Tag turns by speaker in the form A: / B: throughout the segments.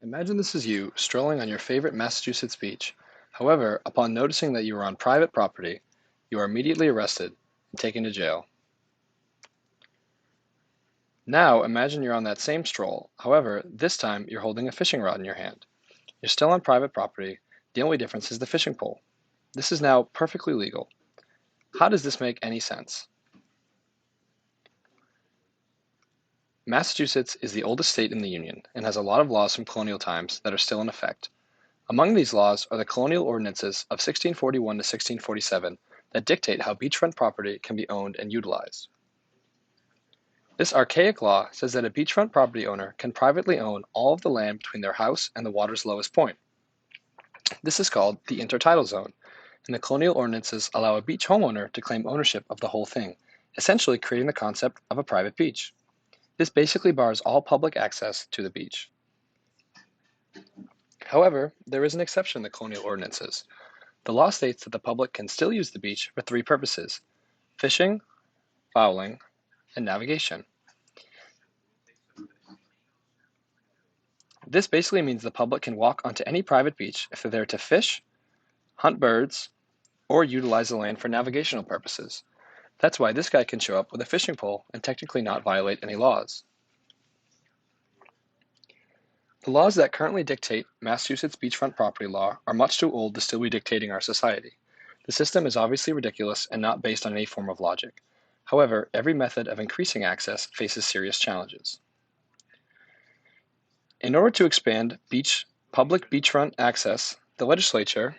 A: Imagine this is you strolling on your favorite Massachusetts beach. However, upon noticing that you are on private property, you are immediately arrested and taken to jail. Now imagine you're on that same stroll. However, this time you're holding a fishing rod in your hand. You're still on private property. The only difference is the fishing pole. This is now perfectly legal. How does this make any sense? Massachusetts is the oldest state in the Union and has a lot of laws from colonial times that are still in effect. Among these laws are the colonial ordinances of 1641 to 1647 that dictate how beachfront property can be owned and utilized. This archaic law says that a beachfront property owner can privately own all of the land between their house and the water's lowest point. This is called the intertidal zone, and the colonial ordinances allow a beach homeowner to claim ownership of the whole thing, essentially creating the concept of a private beach. This basically bars all public access to the beach. However, there is an exception in the colonial ordinances. The law states that the public can still use the beach for three purposes: fishing, fowling, and navigation. This basically means the public can walk onto any private beach if they're there to fish, hunt birds, or utilize the land for navigational purposes. That's why this guy can show up with a fishing pole and technically not violate any laws. The laws that currently dictate Massachusetts beachfront property law are much too old to still be dictating our society. The system is obviously ridiculous and not based on any form of logic. However, every method of increasing access faces serious challenges. In order to expand public beachfront access, the legislature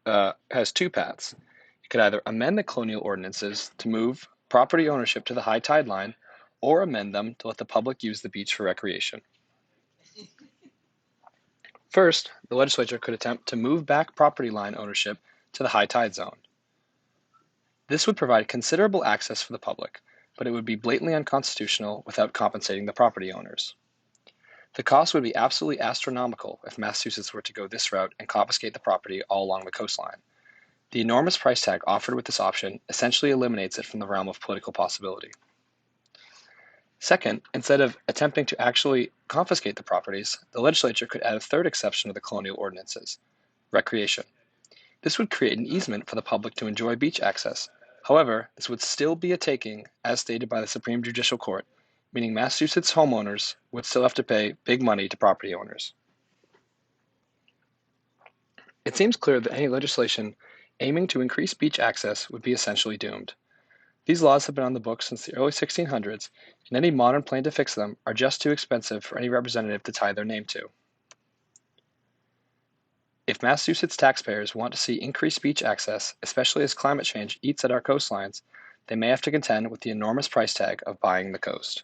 A: has two paths. It could either amend the colonial ordinances to move property ownership to the high tide line, or amend them to let the public use the beach for recreation. First, the legislature could attempt to move back property line ownership to the high tide zone. This would provide considerable access for the public, but it would be blatantly unconstitutional without compensating the property owners. The cost would be absolutely astronomical if Massachusetts were to go this route and confiscate the property all along the coastline. The enormous price tag offered with this option essentially eliminates it from the realm of political possibility. Second, instead of attempting to actually confiscate the properties, the legislature could add a third exception to the colonial ordinances: recreation. This would create an easement for the public to enjoy beach access. However, this would still be a taking, as stated by the Supreme Judicial Court, meaning Massachusetts homeowners would still have to pay big money to property owners. It seems clear that any legislation aiming to increase beach access would be essentially doomed. These laws have been on the books since the early 1600s, and any modern plan to fix them are just too expensive for any representative to tie their name to. If Massachusetts taxpayers want to see increased beach access, especially as climate change eats at our coastlines, they may have to contend with the enormous price tag of buying the coast.